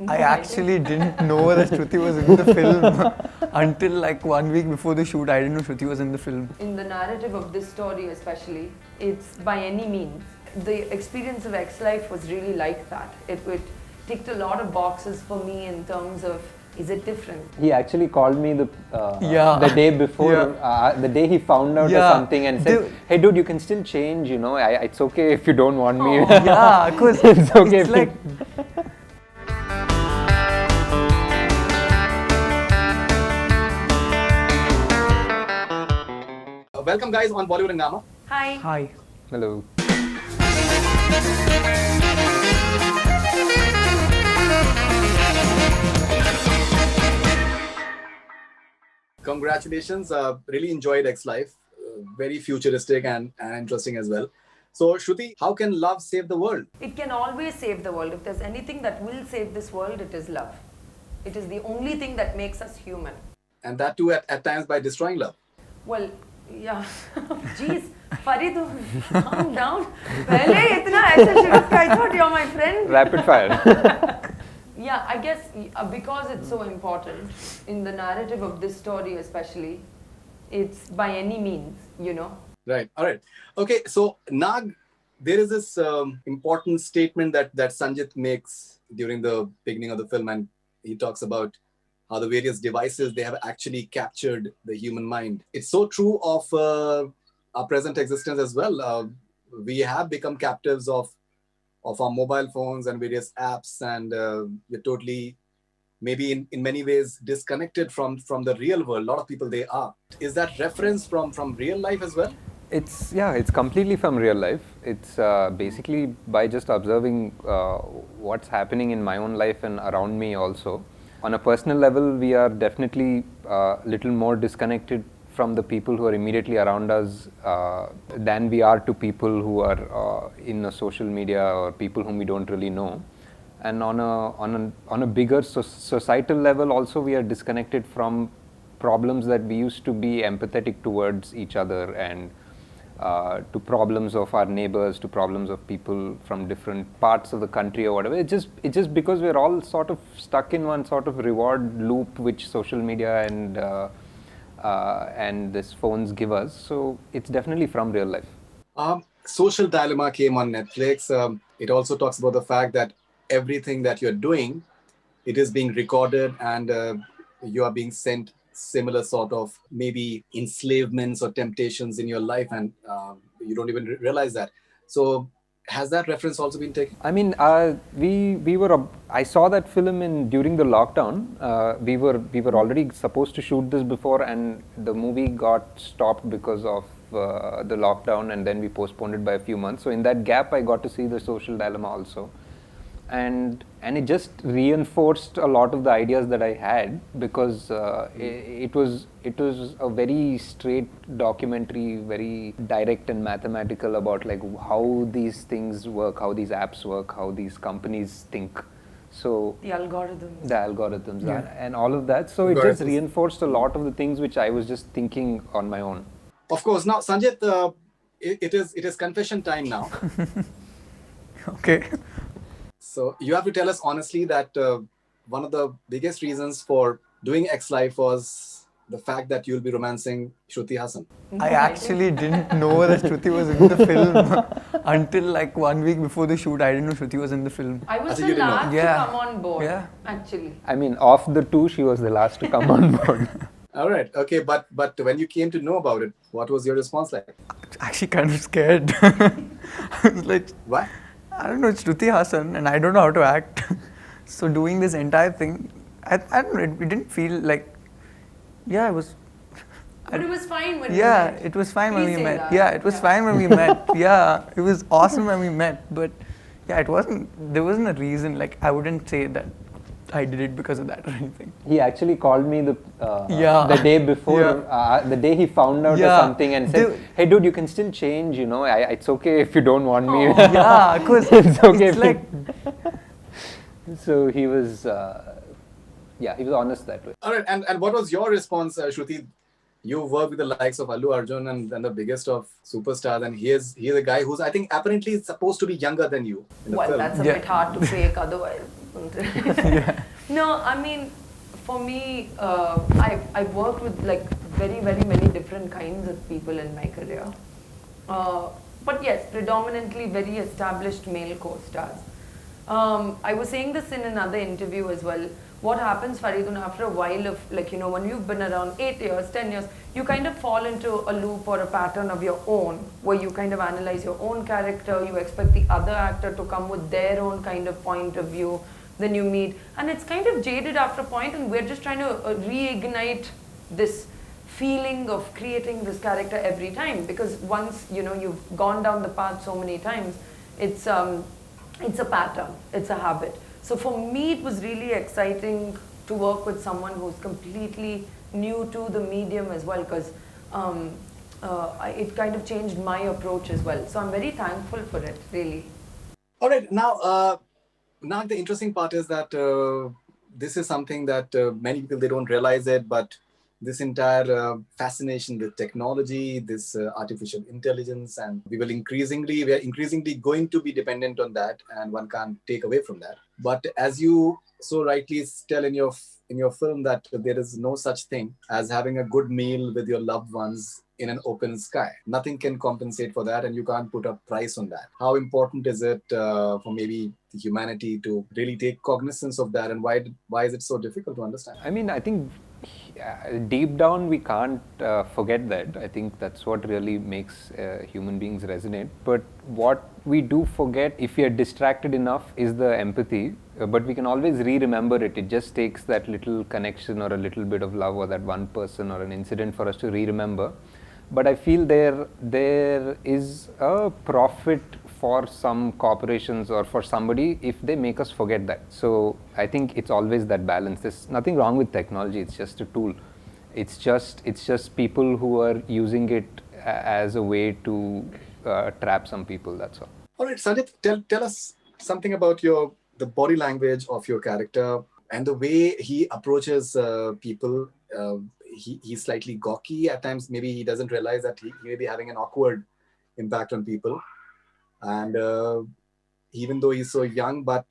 I actually didn't know that Shruti was in the film until like 1 week before the shoot. I didn't know Shruti was in the film. In the narrative of this story especially, it's by any means. The experience of X Life was really like that. It ticked a lot of boxes for me in terms of, is it different? He actually called me the day before, the day he found out or something, and said, "Hey, dude, you can still change. You know, it's okay if you don't want me." Yeah, because it's okay. It's like. Welcome, guys, on Bollywood Hungama. Hi. Hi. Hello. Congratulations. Really enjoyed X Life. Very futuristic and interesting as well. So, Shruti, how can love save the world? It can always save the world. If there's anything that will save this world, it is love. It is the only thing that makes us human. And that too at times by destroying love. Well, yeah. Jeez, Farid, calm down. Pehle itna aise shuru kiya. I thought you're my friend. Rapid fire. Yeah, I guess because it's so important in the narrative of this story especially, it's by any means, you know. Right. All right. Okay. So, Nag, there is this important statement that Sanjit makes during the beginning of the film, and he talks about how the various devices, they have actually captured the human mind. It's so true of our present existence as well. We have become captives of our mobile phones and various apps, and we're totally, maybe in many ways, disconnected from the real world. A lot of people, they are. Is that reference from real life as well? It's completely from real life. It's basically by just observing what's happening in my own life and around me also. On a personal level, we are definitely a little more disconnected from the people who are immediately around us than we are to people who are in a social media or people whom we don't really know. And on a bigger societal level also, we are disconnected from problems that we used to be empathetic towards each other, and to problems of our neighbors, to problems of people from different parts of the country or whatever. It's just because we're all sort of stuck in one sort of reward loop which social media and these phones give us. So it's definitely from real life. Social Dilemma came on Netflix. It also talks about the fact that everything that you're doing, it is being recorded, and you are being sent similar sort of maybe enslavements or temptations in your life, and you don't even realize that. So has that reference also been taken? I mean, I saw that film during the lockdown. We were already supposed to shoot this before, and the movie got stopped because of the lockdown, and then we postponed it by a few months. So in that gap, I got to see the Social Dilemma also. And it just reinforced a lot of the ideas that I had, because it was a very straight documentary, very direct and mathematical about like how these things work, how these apps work, how these companies think. So The algorithms. And all of that. So it just reinforced a lot of the things which I was just thinking on my own. Of course. Now, Sanjit, it is confession time now. Okay. So you have to tell us honestly that one of the biggest reasons for doing X Life was the fact that you'll be romancing Shruti Hassan. I actually didn't know that Shruti was in the film until like 1 week before the shoot. I didn't know Shruti was in the film. I was So the you didn't know? last to Yeah. come on board, Yeah. actually. I mean, of the two, she was the last to come on board. All right. Okay. But when you came to know about it, what was your response like? Actually kind of scared. I was like, Why? I don't know, it's Shruti Hassan and I don't know how to act. So doing this entire thing, I don't know, it didn't feel like, yeah, it was... But it was fine when we Yeah, met. it was fine when Please we say met. that. Yeah, it was Yeah. fine when we met. Yeah, it was awesome when we met. But yeah, there wasn't a reason, like I wouldn't say that I did it because of that or anything. He actually called me the day before, the day he found out or something, and said, "Hey, dude, you can still change. You know, it's okay if you don't want me." Yeah, because it's okay. it's like... So he was, he was honest that way. All right. And what was your response, Shruti? You work with the likes of Allu Arjun and the biggest of superstars, and he's a guy who's, I think, apparently supposed to be younger than you in the Well, film. that's a bit hard to fake otherwise. No, I mean, for me, I've worked with like very, very many different kinds of people in my career. But yes, predominantly very established male co-stars. I was saying this in another interview as well. What happens, Faridun, after a while of like, you know, when you've been around 8 years, 10 years, you kind of fall into a loop or a pattern of your own, where you kind of analyze your own character, you expect the other actor to come with their own kind of point of view, then you meet, and it's kind of jaded after a point, and we're just trying to reignite this feeling of creating this character every time, because once, you know, you've gone down the path so many times, it's a pattern, it's a habit. So for me, it was really exciting to work with someone who's completely new to the medium as well, because it kind of changed my approach as well. So I'm very thankful for it, really. All right, now the interesting part is that this is something that many people, they don't realize it, but this entire fascination with technology, this artificial intelligence, and we are increasingly going to be dependent on that, and one can't take away from that. But as you so rightly tell in your film, that there is no such thing as having a good meal with your loved ones in an open sky. Nothing can compensate for that, and you can't put a price on that. How important is it for maybe the humanity to really take cognizance of that, and why is it so difficult to understand? I mean, I think deep down we can't forget that. I think that's what really makes human beings resonate. But what we do forget, if we are distracted enough, is the empathy. But we can always remember it. It just takes that little connection or a little bit of love or that one person or an incident for us to remember. But I feel there is a profit for some corporations or for somebody if they make us forget that. So I think it's always that balance. There's nothing wrong with technology. It's just a tool. It's just people who are using it as a way to trap some people. That's all. All right, Sanjit, tell us something about the body language of your character and the way he approaches people. He's slightly gawky at times. Maybe he doesn't realize that he may be having an awkward impact on people. And even though he's so young, but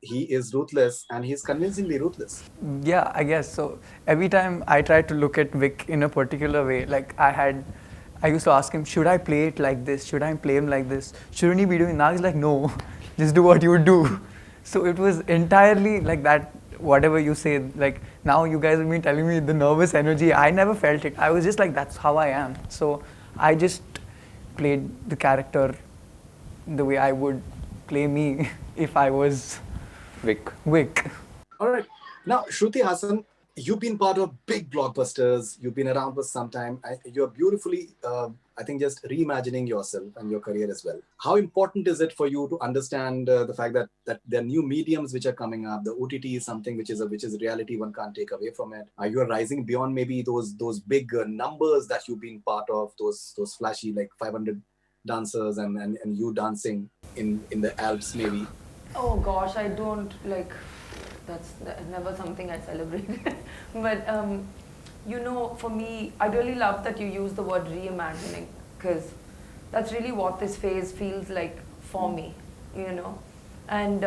he is ruthless, and he's convincingly ruthless. Yeah, I guess so. Every time I try to look at Vic in a particular way, like I used to ask him, should I play it like this? Should I play him like this? Shouldn't he be doing? Now he's like, no, just do what you would do. So it was entirely like that. Whatever you say, like now you guys have been telling me the nervous energy, I never felt it. I was just like, that's how I am. So I just played the character the way I would play me if I was Vic. All right. Now, Shruti Hassan, you've been part of big blockbusters. You've been around for some time. You're beautifully, I think, just reimagining yourself and your career as well. How important is it for you to understand the fact that there are new mediums which are coming up? The OTT is something which is a reality one can't take away from it. You are rising beyond maybe those big numbers that you've been part of, those flashy like 500 dancers and you dancing in the Alps maybe. Oh gosh, I don't like. That's never something I celebrate. But you know, for me, I really love that you use the word reimagining, because that's really what this phase feels like for me, you know. And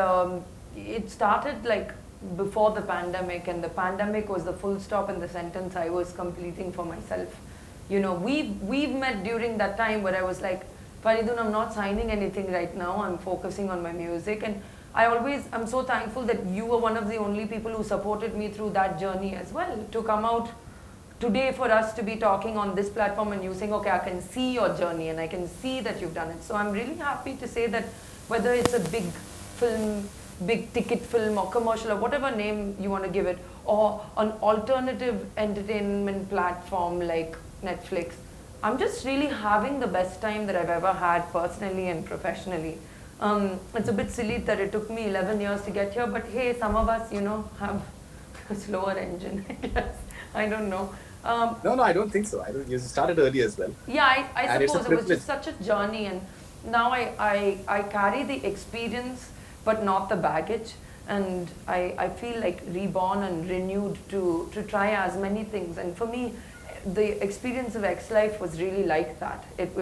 it started like before the pandemic, and the pandemic was the full stop in the sentence I was completing for myself. You know, we've met during that time where I was like, Faridun, I'm not signing anything right now. I'm focusing on my music. And I'm so thankful that you were one of the only people who supported me through that journey as well. To come out today for us to be talking on this platform and you saying, okay, I can see your journey and I can see that you've done it. So I'm really happy to say that whether it's a big film, big ticket film or commercial or whatever name you want to give it, or an alternative entertainment platform like Netflix, I'm just really having the best time that I've ever had personally and professionally. It's a bit silly that it took me 11 years to get here, but hey, some of us, you know, have a slower engine, I guess. I don't know. No, I don't think so. You started early as well. Yeah, I suppose it was privilege. just such a journey, and now I carry the experience, but not the baggage. And I feel like reborn and renewed to try as many things. And for me, the experience of X Life was really like that. It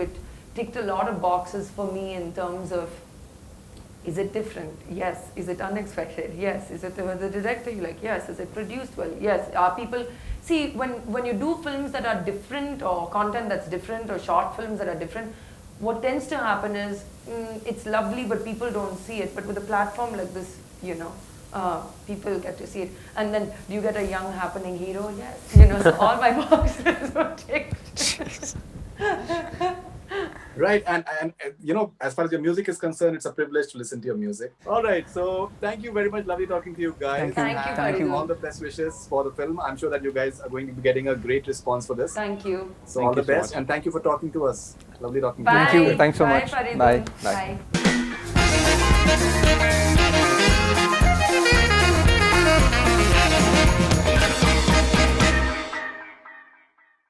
ticked a lot of boxes for me in terms of Is it different? Yes. Is it unexpected? Yes. Is it the director? You're like, yes. Is it produced well? Yes. Are people see when you do films that are different or content that's different or short films that are different? What tends to happen is it's lovely, but people don't see it. But with a platform like this, you know, people get to see it. And then do you get a young happening hero? Yes. You know, so all my boxes were ticked. Right, and you know, as far as your music is concerned, it's a privilege to listen to your music. All right, so thank you very much. Lovely talking to you guys. Thank you. And Thank you. all the best wishes for the film. I'm sure that you guys are going to be getting a great response for this. Thank you. So Thank all the you so best, much. and thank you for talking to us. Lovely talking Bye. to you. Thanks so Bye, much. Faridun. Bye. Bye. Bye.